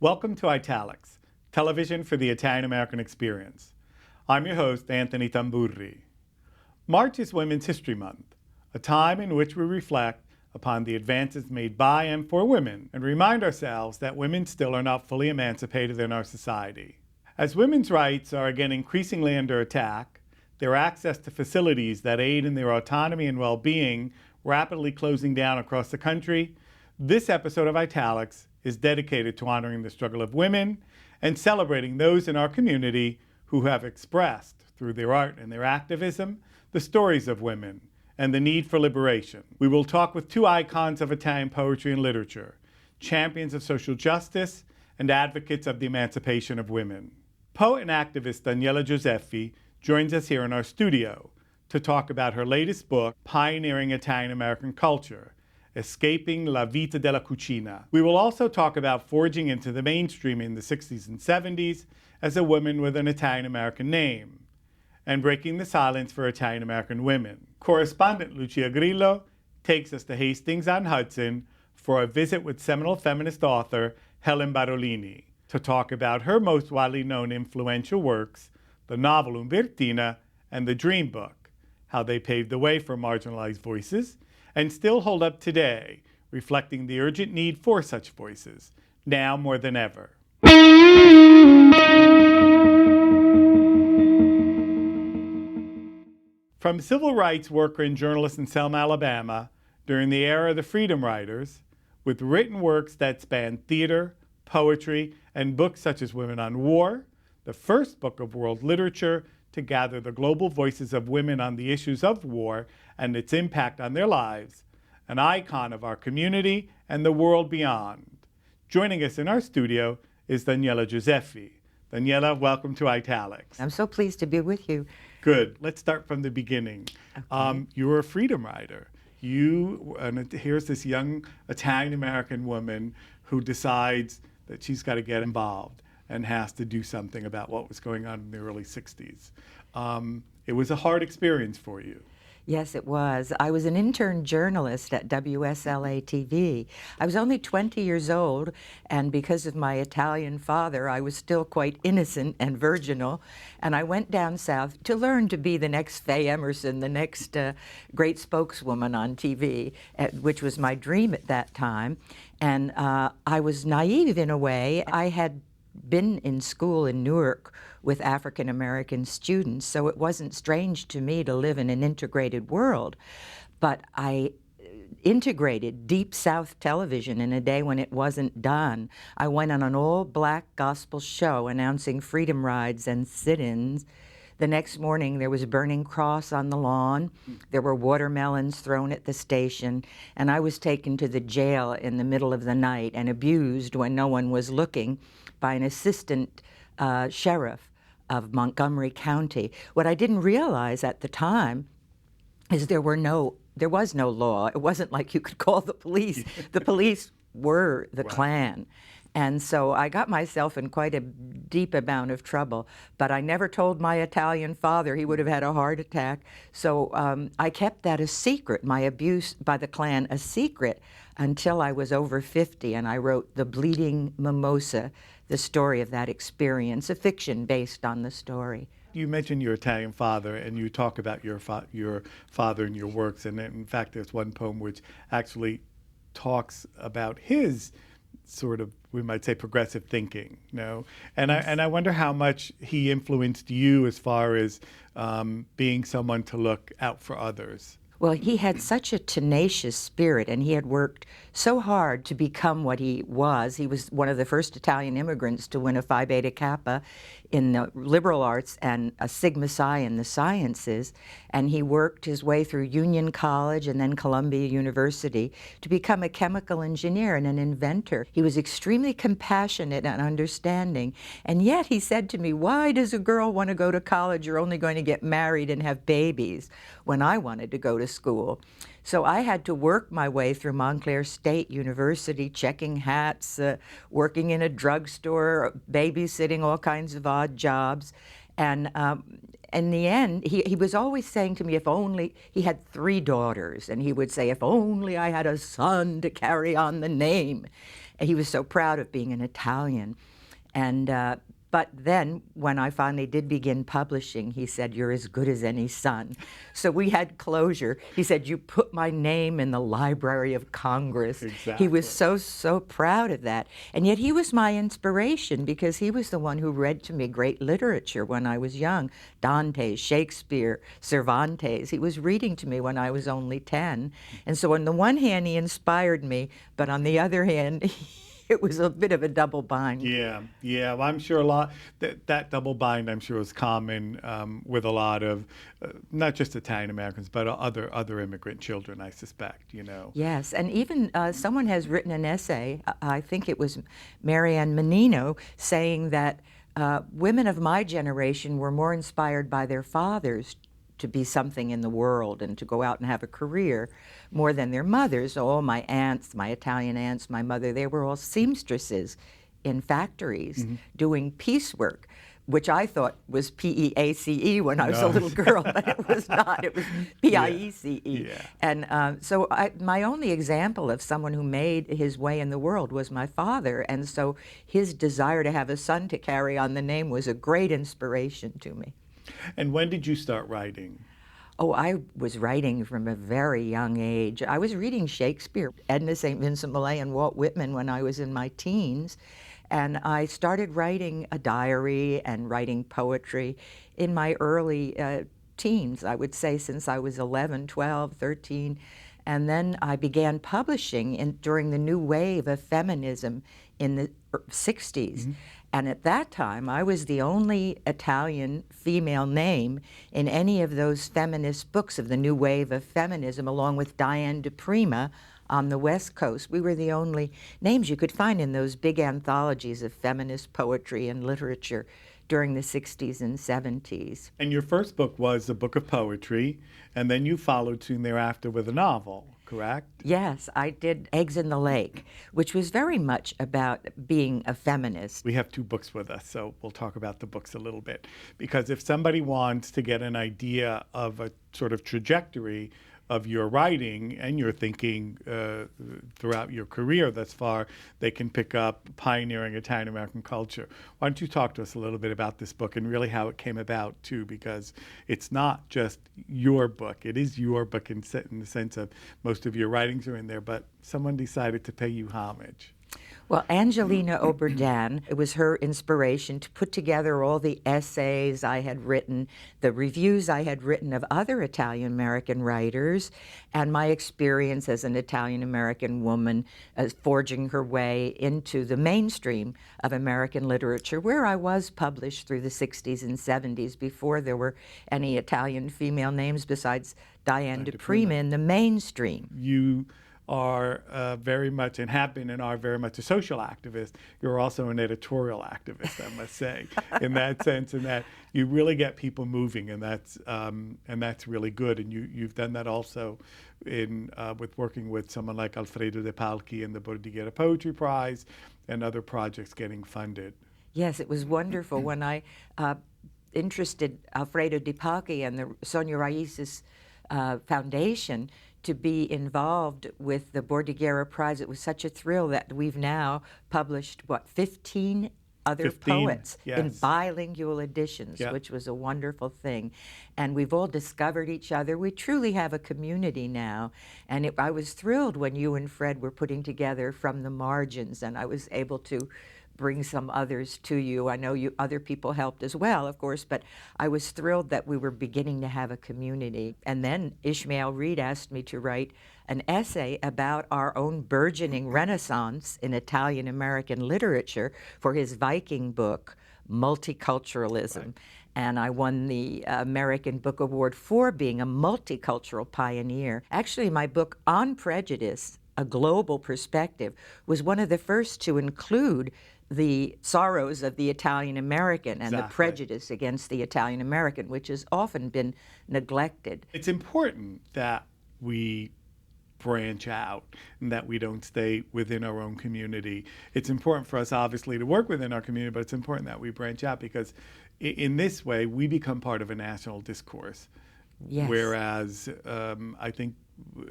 Welcome to Italics, television for the Italian American experience. I'm your host, Anthony Tamburri. March is Women's History Month, a time in which we reflect upon the advances made by and for women and remind ourselves that women still are not fully emancipated in our society. As women's rights are again increasingly under attack, their access to facilities that aid in their autonomy and well-being rapidly closing down across the country, this episode of Italics is dedicated to honoring the struggle of women and celebrating those in our community who have expressed, through their art and their activism, the stories of women and the need for liberation. We will talk with two icons of Italian poetry and literature, champions of social justice and advocates of the emancipation of women. Poet and activist Daniela Gioseffi joins us here in our studio to talk about her latest book, Pioneering Italian American Culture, Escaping la Vita della Cucina. We will also talk about forging into the mainstream in the 60s and 70s as a woman with an Italian American name, and breaking the silence for Italian American women. Correspondent Lucia Grillo takes us to Hastings-on-Hudson for a visit with seminal feminist author Helen Barolini to talk about her most widely known influential works, the novel Umbertina and the Dream Book, how they paved the way for marginalized voices and still hold up today, reflecting the urgent need for such voices, now more than ever. From civil rights worker and journalist in Selma, Alabama, during the era of the Freedom Riders, with written works that span theater, poetry, and books such as Women on War, the first book of world literature to gather the global voices of women on the issues of war and its impact on their lives, an icon of our community and the world beyond. Joining us in our studio is Daniela Gioseffi. Daniela, welcome to Italics. I'm so pleased to be with you. Good. Let's start from the beginning. Okay. You were a freedom rider. Here's this young Italian-American woman who decides that she's got to get involved and has to do something about what was going on in the early 60s. It was a hard experience for you. Yes, it was. I was an intern journalist at WSLA-TV. I was only 20 years old, and because of my Italian father, I was still quite innocent and virginal. And I went down south to learn to be the next Faye Emerson, the next great spokeswoman on TV, which was my dream at that time. And I was naive in a way. I had been in school in Newark with African American students, so it wasn't strange to me to live in an integrated world. But I integrated Deep South television in a day when it wasn't done. I went on an all-black gospel show announcing freedom rides and sit-ins. The next morning, there was a burning cross on the lawn. There were watermelons thrown at the station, and I was taken to the jail in the middle of the night and abused when no one was looking by an assistant sheriff of Montgomery County. What I didn't realize at the time is there was no law. It wasn't like you could call the police. The police were the Klan. And so I got myself in quite a deep amount of trouble, but I never told my Italian father. He would have had a heart attack. So I kept that a secret, my abuse by the Klan a secret, until I was over 50, and I wrote The Bleeding Mimosa, the story of that experience, a fiction based on the story. You mentioned your Italian father, and you talk about your father in your works, and in fact there's one poem which actually talks about his sort of, we might say, progressive thinking, you know? And I wonder how much he influenced you as far as being someone to look out for others. Well, he had such a tenacious spirit, and he had worked so hard to become what he was. He was one of the first Italian immigrants to win a Phi Beta Kappa in the liberal arts and a Sigma Psi in the sciences, and he worked his way through Union College and then Columbia University to become a chemical engineer and an inventor. He was extremely compassionate and understanding, and yet he said to me, "Why does a girl want to go to college? You're only going to get married and have babies," when I wanted to go to school. So I had to work my way through Montclair State University, checking hats, working in a drugstore, babysitting, all kinds of odd jobs. And in the end, he was always saying to me, if only, he had 3 daughters, and he would say, if only I had a son to carry on the name. And he was so proud of being an Italian. And but then, when I finally did begin publishing, he said, you're as good as any son. So we had closure. He said, you put my name in the Library of Congress. Exactly. He was so proud of that. And yet he was my inspiration, because he was the one who read to me great literature when I was young. Dante, Shakespeare, Cervantes. He was reading to me when I was only 10. And so on the one hand, he inspired me, but on the other hand, it was a bit of a double bind. Yeah. Well, I'm sure a lot that double bind, I'm sure, is common with a lot of not just Italian Americans, but other immigrant children, I suspect. Yes, and even someone has written an essay. I think it was Marianne Menino, saying that women of my generation were more inspired by their fathers to be something in the world and to go out and have a career more than their mothers. All my aunts, my Italian aunts, my mother, they were all seamstresses in factories doing piecework, which I thought was P-E-A-C-E when I was a little girl, but it was not. It was P-I-E-C-E. Yeah. And so my only example of someone who made his way in the world was my father, and so his desire to have a son to carry on the name was a great inspiration to me. And when did you start writing? Oh, I was writing from a very young age. I was reading Shakespeare, Edna St. Vincent Millay, and Walt Whitman when I was in my teens. And I started writing a diary and writing poetry in my early teens, I would say, since I was 11, 12, 13. And then I began publishing during the new wave of feminism in the 60s. And at that time, I was the only Italian female name in any of those feminist books of the new wave of feminism, along with Diane DePrima on the West Coast. We were the only names you could find in those big anthologies of feminist poetry and literature during the 60s and 70s. And your first book was a book of poetry, and then you followed soon thereafter with a novel, correct? Yes, I did Eggs in the Lake, which was very much about being a feminist. We have 2 books with us, so we'll talk about the books a little bit. Because if somebody wants to get an idea of a sort of trajectory of your writing and your thinking throughout your career thus far, they can pick up Pioneering Italian American Culture. Why don't you talk to us a little bit about this book and really how it came about, too, because it's not just your book. It is your book in the sense of most of your writings are in there, but someone decided to pay you homage. Well, Angelina Oberdan, it was her inspiration to put together all the essays I had written, the reviews I had written of other Italian-American writers, and my experience as an Italian-American woman forging her way into the mainstream of American literature, where I was published through the 60s and 70s before there were any Italian female names besides Diane DePrima in the mainstream. You are very much, and have been and are very much, a social activist. You're also an editorial activist, I must say, in that sense, in that you really get people moving, and that's really good. And you've done that also in with working with someone like Alfredo De Palchi and the Bordighera Poetry Prize and other projects getting funded. Yes, it was wonderful when I interested Alfredo De Palchi and the Sonia Raices Foundation to be involved with the Bordighera Prize. It was such a thrill that we've now published, 15 other poets in bilingual editions, which was a wonderful thing. And we've all discovered each other. We truly have a community now. And I was thrilled when you and Fred were putting together From the Margins, and I was able to bring some others to you. I know other people helped as well, of course, but I was thrilled that we were beginning to have a community. And then Ishmael Reed asked me to write an essay about our own burgeoning renaissance in Italian-American literature for his Viking book, Multiculturalism. Right. And I won the American Book Award for being a multicultural pioneer. Actually, my book On Prejudice, A Global Perspective, was one of the first to include the sorrows of the Italian-American and the prejudice against the Italian-American, which has often been neglected. It's important that we branch out and that we don't stay within our own community. It's important for us, obviously, to work within our community, but it's important that we branch out because in this way, we become part of a national discourse. Yes. Whereas I think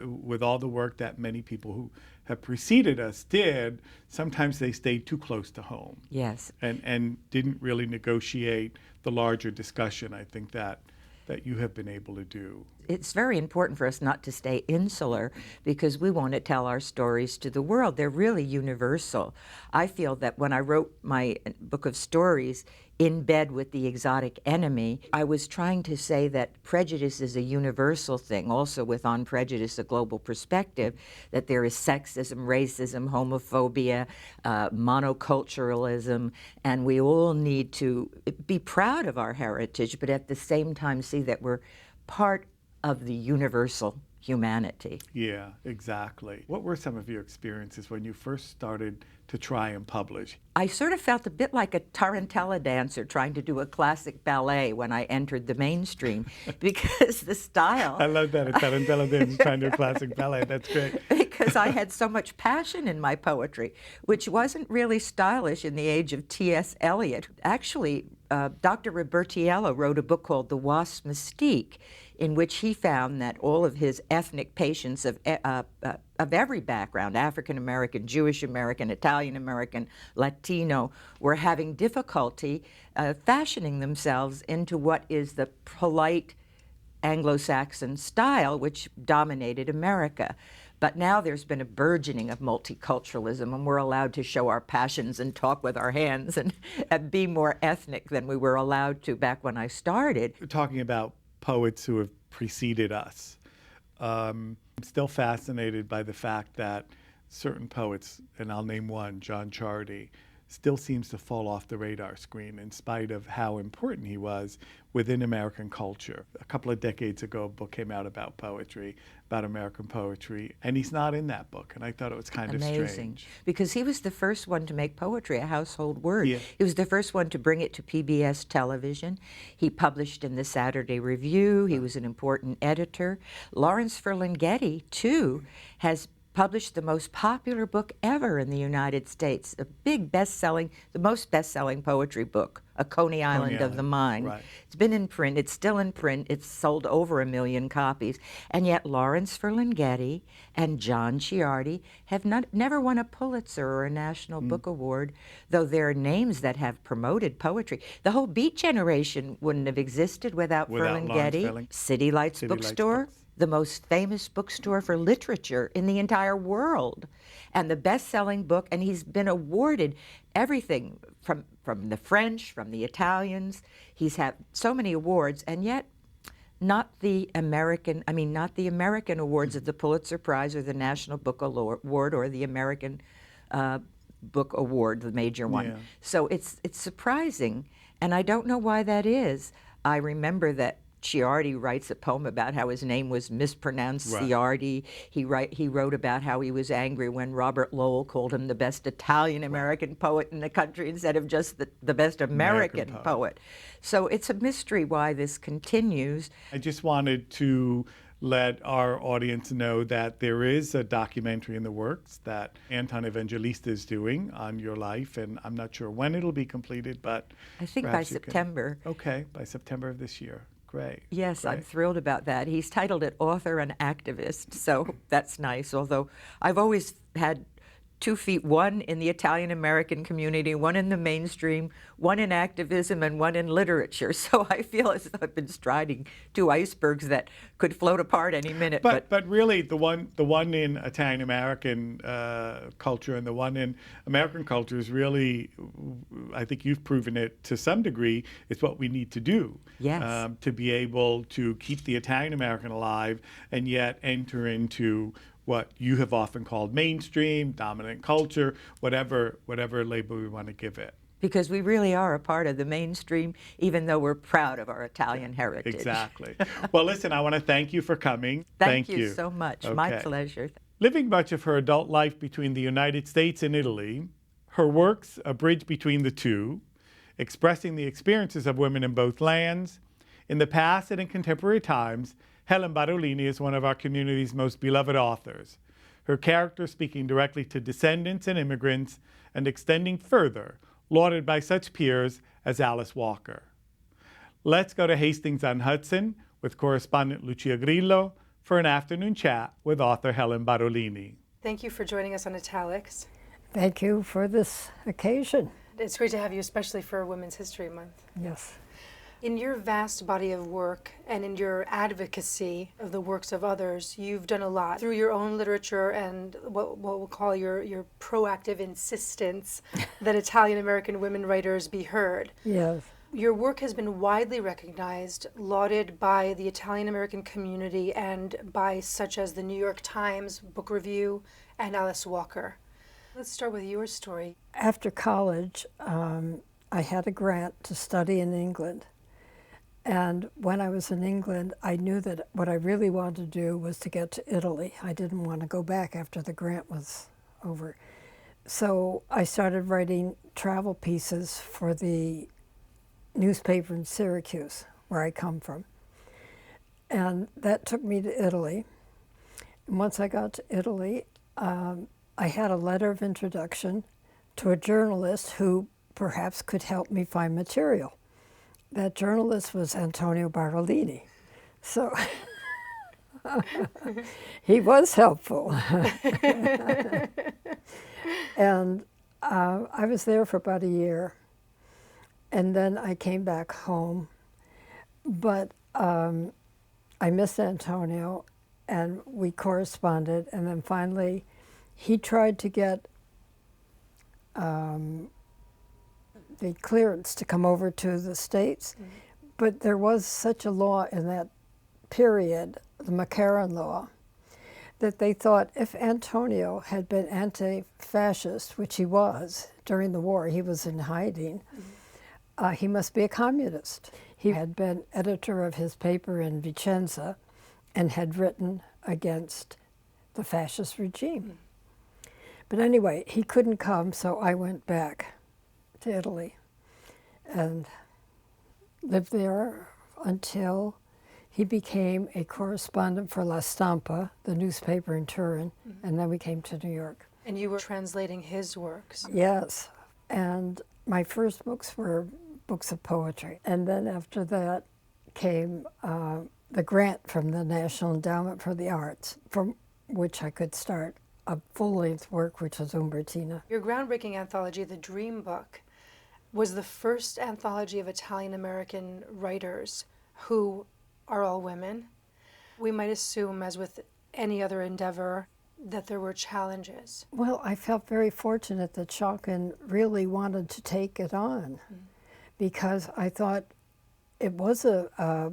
with all the work that many people who have preceded us did, sometimes they stayed too close to home. Yes. And didn't really negotiate the larger discussion, I think, that you have been able to do. It's very important for us not to stay insular because we want to tell our stories to the world. They're really universal. I feel that when I wrote my book of stories, In Bed with the Exotic Enemy, I was trying to say that prejudice is a universal thing, also with On Prejudice, a global perspective, that there is sexism, racism, homophobia, monoculturalism, and we all need to be proud of our heritage, but at the same time see that we're part of the universal humanity. Yeah, exactly. What were some of your experiences when you first started to try and publish? I sort of felt a bit like a tarantella dancer trying to do a classic ballet when I entered the mainstream because the style... I love that, a tarantella dancer trying to do a classic ballet. That's great. Because I had so much passion in my poetry, which wasn't really stylish in the age of T.S. Eliot. Actually, Dr. Robertiello wrote a book called The Wasp's Mystique, in which he found that all of his ethnic patients of every background, African American, Jewish American, Italian American, Latino, were having difficulty fashioning themselves into what is the polite Anglo-Saxon style which dominated America. But now there's been a burgeoning of multiculturalism, and we're allowed to show our passions and talk with our hands and be more ethnic than we were allowed to back when I started. Talking about poets who have preceded us, I'm still fascinated by the fact that certain poets, and I'll name one, John Chardy, still seems to fall off the radar screen in spite of how important he was within American culture. A couple of decades ago, a book came out about poetry, about American poetry, and he's not in that book, and I thought it was kind of strange. Because he was the first one to make poetry a household word. Yeah. He was the first one to bring it to PBS television. He published in the Saturday Review. He was an important editor. Lawrence Ferlinghetti, too, has published the most popular book ever in the United States, a big best-selling, the most best-selling poetry book, A Coney Island of the Mind. Right. It's been in print, it's still in print, it's sold over 1 million copies, and yet Lawrence Ferlinghetti and John Ciardi have never won a Pulitzer or a National Book Award, though they're names that have promoted poetry. The whole Beat generation wouldn't have existed without Ferlinghetti. City Lights Bookstore, the most famous bookstore for literature in the entire world, and the best-selling book, and he's been awarded everything from the French, from the Italians. He's had so many awards, and yet not the American awards of the Pulitzer Prize or the National Book Award or the American Book Award, the major one. Yeah. So it's surprising, and I don't know why that is. I remember that Ciardi writes a poem about how his name was mispronounced Ciardi. He wrote about how he was angry when Robert Lowell called him the best Italian-American poet in the country instead of just the best American poet. So it's a mystery why this continues. I just wanted to let our audience know that there is a documentary in the works that Anton Evangelista is doing on your life, and I'm not sure when it'll be completed, but I think by September. Okay, by September of this year. Great. Yes, Great. I'm thrilled about that. He's titled it Author and Activist, so that's nice, although I've always had 2 feet, one in the Italian-American community, one in the mainstream, one in activism, and one in literature. So I feel as though I've been striding 2 icebergs that could float apart any minute. But really, the one in Italian-American culture and the one in American culture is really, I think you've proven it to some degree, is what we need to do. Yes. To be able to keep the Italian-American alive and yet enter into what you have often called mainstream, dominant culture, whatever label we want to give it. Because we really are a part of the mainstream, even though we're proud of our Italian heritage. Exactly. Well, listen, I want to thank you for coming. Thank you so much. Okay. My pleasure. Living much of her adult life between the United States and Italy, her works, A Bridge Between the Two, expressing the experiences of women in both lands, in the past and in contemporary times, Helen Barolini is one of our community's most beloved authors, her character speaking directly to descendants and immigrants and extending further, lauded by such peers as Alice Walker. Let's go to Hastings-on-Hudson with correspondent Lucia Grillo for an afternoon chat with author Helen Barolini. Thank you for joining us on Italics. Thank you for this occasion. It's great to have you, especially for Women's History Month. Yes. In your vast body of work and in your advocacy of the works of others, you've done a lot through your own literature and what we'll call your proactive insistence that Italian-American women writers be heard. Yes. Your work has been widely recognized, lauded by the Italian-American community and by such as the New York Times Book Review and Alice Walker. Let's start with your story. After college, I had a grant to study in England. And when I was in England, I knew that what I really wanted to do was to get to Italy. I didn't want to go back after the grant was over. So I started writing travel pieces for the newspaper in Syracuse, where I come from. And that took me to Italy. And once I got to Italy, I had a letter of introduction to a journalist who perhaps could help me find material. That journalist was Antonio Barolini. So he was helpful. And I was there for about a year. And then I came back home. But I missed Antonio, and we corresponded. And then finally, he tried to get the clearance to come over to the States, but there was such a law in that period, the McCarran law, that they thought if Antonio had been anti-fascist, which he was during the war, he was in hiding, he must be a communist. He had been editor of his paper in Vicenza and had written against the fascist regime. But anyway, he couldn't come, so I went back to Italy and lived there until he became a correspondent for La Stampa, the newspaper in Turin, and then we came to New York. And you were translating his works. Yes, and my first books were books of poetry. And then after that came the grant from the National Endowment for the Arts, from which I could start a full-length work, which was Umbertina. Your groundbreaking anthology, The Dream Book, was the first anthology of Italian-American writers who are all women. We might assume, as with any other endeavor, that there were challenges. Well, I felt very fortunate that Schocken really wanted to take it on, because I thought it was a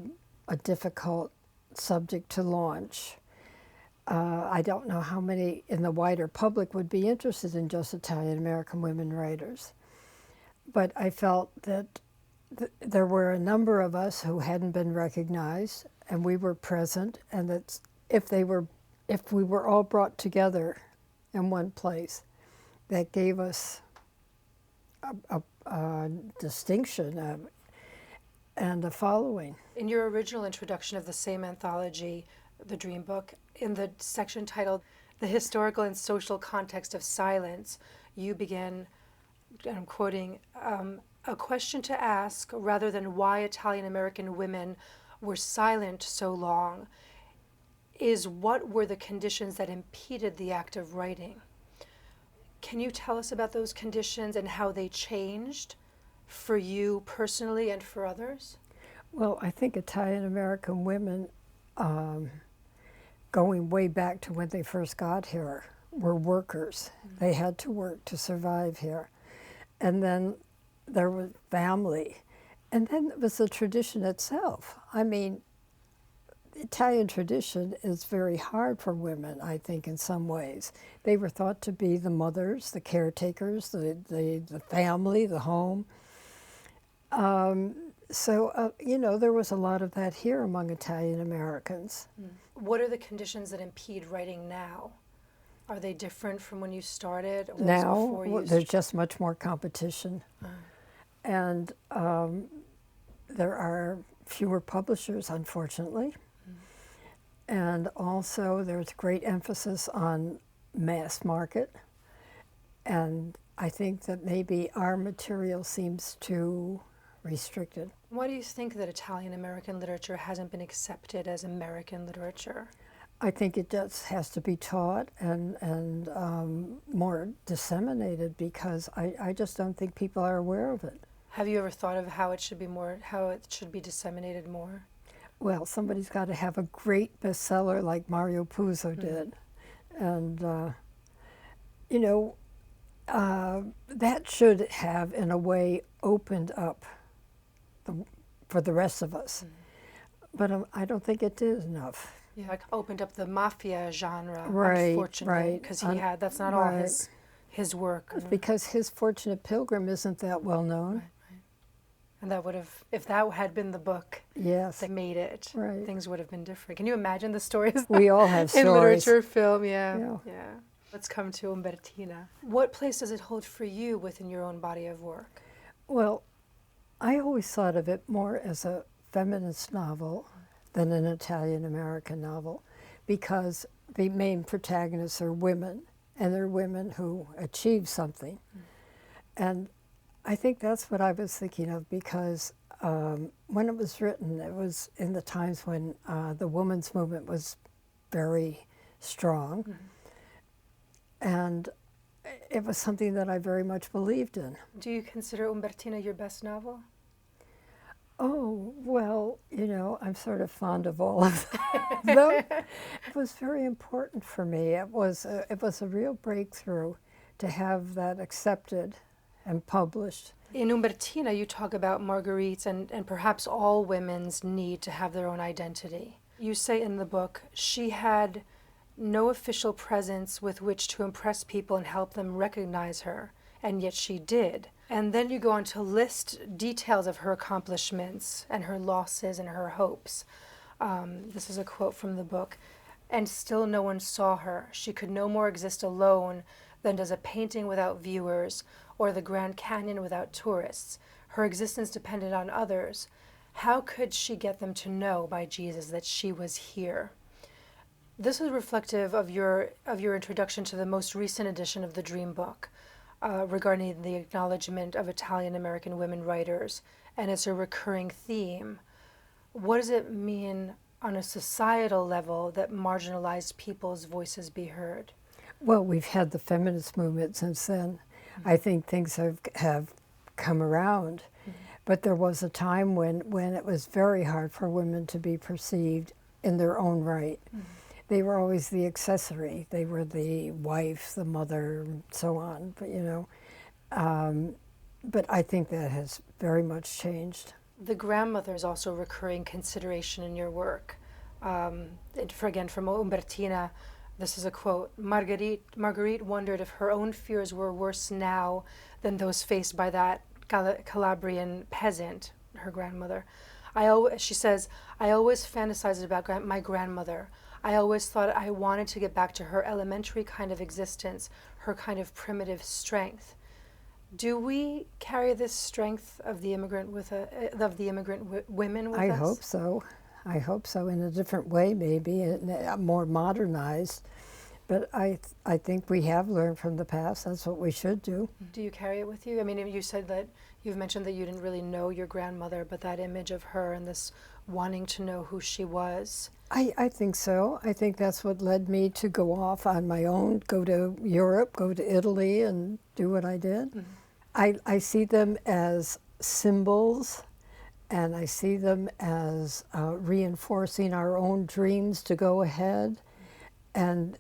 difficult subject to launch. I don't know how many in the wider public would be interested in just Italian-American women writers. But I felt that there were a number of us who hadn't been recognized, and we were present, and that if we were all brought together in one place, that gave us a distinction and a following. In your original introduction of the same anthology, The Dream Book, in the section titled The Historical and Social Context of Silence, you began, and I'm quoting, a question to ask rather than why Italian-American women were silent so long is what were the conditions that impeded the act of writing? Can you tell us about those conditions and how they changed for you personally and for others? Well, I think Italian-American women, going way back to when they first got here, were workers. They had to work to survive here. And then there was family. And then it was the tradition itself. I mean, the Italian tradition is very hard for women, I think, in some ways. They were thought to be the mothers, the caretakers, the family, the home. You know, there was a lot of that here among Italian Americans. What are the conditions that impede writing now? Are they different from when you started? Now, there's just much more competition. And there are fewer publishers, unfortunately. And also there's great emphasis on mass market. And I think that maybe our material seems too restricted. Why do you think that Italian American literature hasn't been accepted as American literature? I think it just has to be taught and more disseminated, because I just don't think people are aware of it. Have you ever thought of how it should be disseminated more? Well, somebody's got to have a great bestseller like Mario Puzo did. And, that should have, in a way, opened up for the rest of us. But I don't think it did enough. Yeah, like opened up the mafia genre, Right, unfortunately, right. because that's not all his work. Because his Fortunate Pilgrim isn't that well known. Right. And that would have, if that had been the book Yes. that made it, Right. things would have been different. Can you imagine the stories We all have in stories. literature, film? Yeah. Yeah. Let's come to Umbertina. What place does it hold for you within your own body of work? Well, I always thought of it more as a feminist novel than an Italian-American novel, because the main protagonists are women, and they're women who achieve something. And I think that's what I was thinking of, because when it was written, it was in the times when the women's movement was very strong. And it was something that I very much believed in. Do you consider Umbertina your best novel? Oh, well, I'm sort of fond of all of them. It was very important for me. It was a real breakthrough to have that accepted and published. In Umbertina, you talk about Marguerite's and perhaps all women's need to have their own identity. You say in the book, she had no official presence with which to impress people and help them recognize her, and yet she did. And then you go on to list details of her accomplishments and her losses and her hopes. This is a quote from the book. And still no one saw her. She could no more exist alone than does a painting without viewers or the Grand Canyon without tourists. Her existence depended on others. How could she get them to know, by Jesus, that she was here? This is reflective of your introduction to the most recent edition of the Dream Book, regarding the acknowledgement of Italian-American women writers, and it's a recurring theme. What does it mean on a societal level that marginalized people's voices be heard? Well, we've had the feminist movement since then. I think things have come around, but there was a time when it was very hard for women to be perceived in their own right. They were always the accessory. They were the wife, the mother, and so on. But I think that has very much changed. The grandmother is also a recurring consideration in your work. Again, from Umbertina, this is a quote. Marguerite wondered if her own fears were worse now than those faced by that Calabrian peasant, her grandmother. She says, I always fantasized about my grandmother. I always thought I wanted to get back to her elementary kind of existence, her kind of primitive strength. Do we carry this strength of the immigrant women with us? I hope so. I hope so, in a different way, maybe, more modernized. But I think we have learned from the past. That's what we should do. Do you carry it with you? I mean, you said that you've mentioned that you didn't really know your grandmother, but that image of her and this wanting to know who she was. I think so. I think that's what led me to go off on my own, go to Europe, go to Italy, and do what I did. I see them as symbols, and I see them as reinforcing our own dreams to go ahead and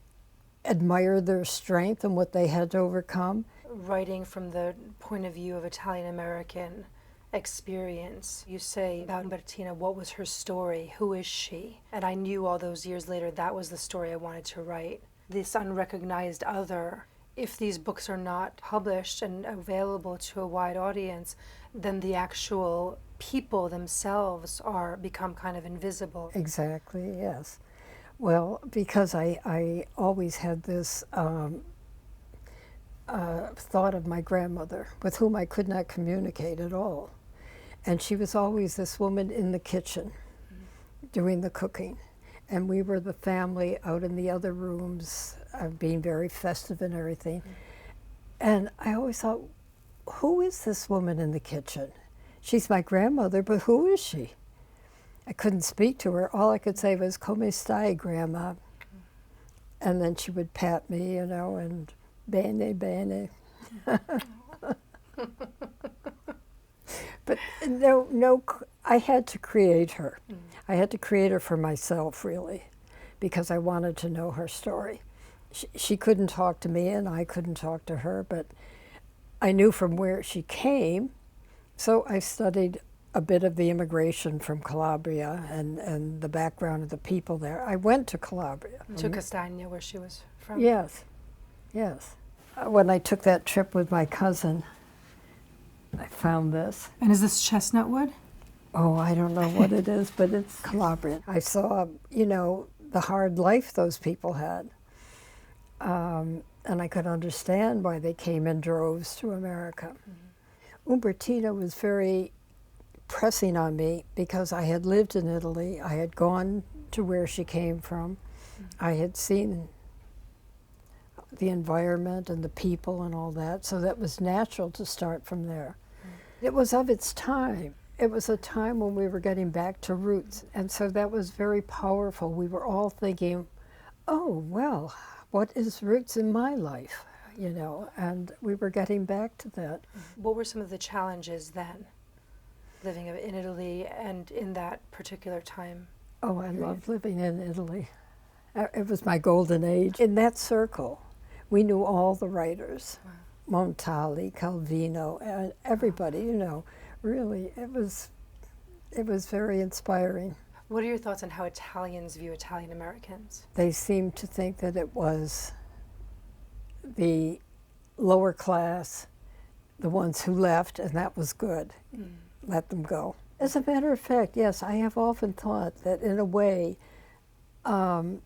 admire their strength and what they had to overcome. Writing from the point of view of Italian-American experience, you say about Umbertina, what was her story? Who is she? And I knew all those years later that was the story I wanted to write. This unrecognized other. If these books are not published and available to a wide audience, then the actual people themselves become kind of invisible. Exactly, yes. Well, because I always had this thought of my grandmother, with whom I could not communicate at all. And she was always this woman in the kitchen, doing the cooking. and we were the family out in the other rooms, being very festive and everything. And I always thought, who is this woman in the kitchen? She's my grandmother, but who is she? I couldn't speak to her. All I could say was, "Come stai, Grandma?" And then she would pat me, you know, and bene, bene. But no, I had to create her. I had to create her for myself, really, because I wanted to know her story. She couldn't talk to me, and I couldn't talk to her, but I knew from where she came, so I studied a bit of the immigration from Calabria and the background of the people there. I went to Calabria. To Castagna, where she was from? Yes, yes. When I took that trip with my cousin, I found this. And is this chestnut wood? Oh, I don't know what it is, but it's Calabrian. I saw, you know, the hard life those people had. And I could understand why they came in droves to America. Umbertina was very pressing on me because I had lived in Italy. I had gone to where she came from. I had seen the environment and the people and all that, so that was natural to start from there. It was of its time. It was a time when we were getting back to roots, and so that was very powerful. We were all thinking, oh, well, what is roots in my life, you know, and we were getting back to that. What were some of the challenges then, living in Italy and in that particular time? Oh, I loved living in Italy. It was my golden age. In that circle, we knew all the writers, Montali, Calvino, and everybody, you know. Really, it was very inspiring. What are your thoughts on how Italians view Italian Americans? They seemed to think that it was the lower class, the ones who left, and that was good. Let them go. As a matter of fact, yes, I have often thought that in a way, I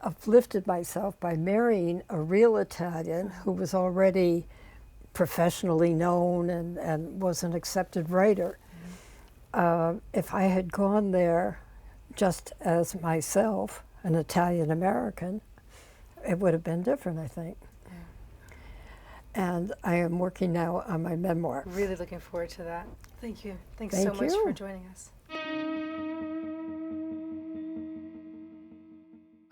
uplifted myself by marrying a real Italian who was already professionally known and was an accepted writer. If I had gone there just as myself, an Italian American, it would have been different, I think. And I am working now on my memoir. Really looking forward to that. Thank you. Thanks Thank so much you. for joining us.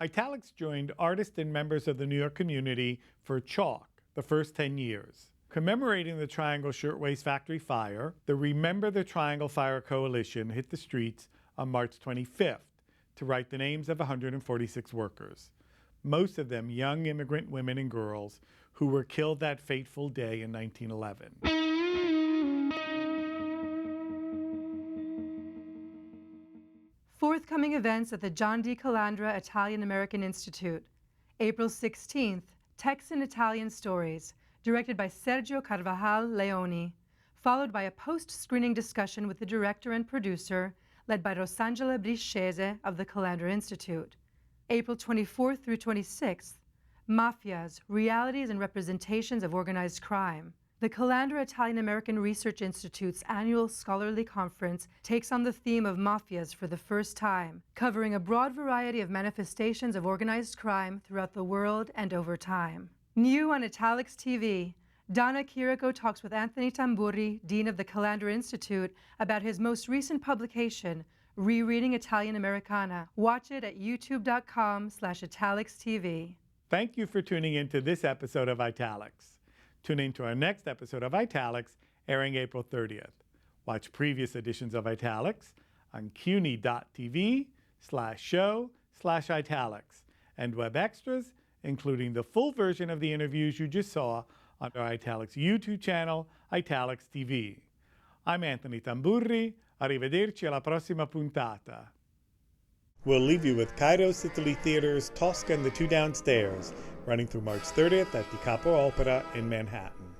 Italics joined artists and members of the New York community for Chalk, the first 10 years. Commemorating the Triangle Shirtwaist Factory fire, the Remember the Triangle Fire Coalition hit the streets on March 25th to write the names of 146 workers, most of them young immigrant women and girls who were killed that fateful day in 1911. Forthcoming events at the John D. Calandra Italian-American Institute. April 16th, Texan Italian Stories, directed by Sergio Carvajal Leoni, followed by a post-screening discussion with the director and producer, led by Rosangela Briscese of the Calandra Institute. April 24th through 26th, Mafias, Realities and Representations of Organized Crime. The Calandra Italian-American Research Institute's annual scholarly conference takes on the theme of mafias for the first time, covering a broad variety of manifestations of organized crime throughout the world and over time. New on Italics TV, Donna Chirico talks with Anthony Tamburri, Dean of the Calandra Institute, about his most recent publication, Rereading Italian Americana. Watch it at youtube.com/ItalicsTV. Thank you for tuning in to this episode of Italics. Tune in to our next episode of Italics, airing April 30th. Watch previous editions of Italics on cuny.tv/show/Italics and web extras, including the full version of the interviews you just saw on our Italics YouTube channel, Italics TV. I'm Anthony Tamburri. Arrivederci alla prossima puntata. We'll leave you with Cairo's Italy Theater's Tosca and the Two Downstairs, running through March 30th at the Capo Opera in Manhattan.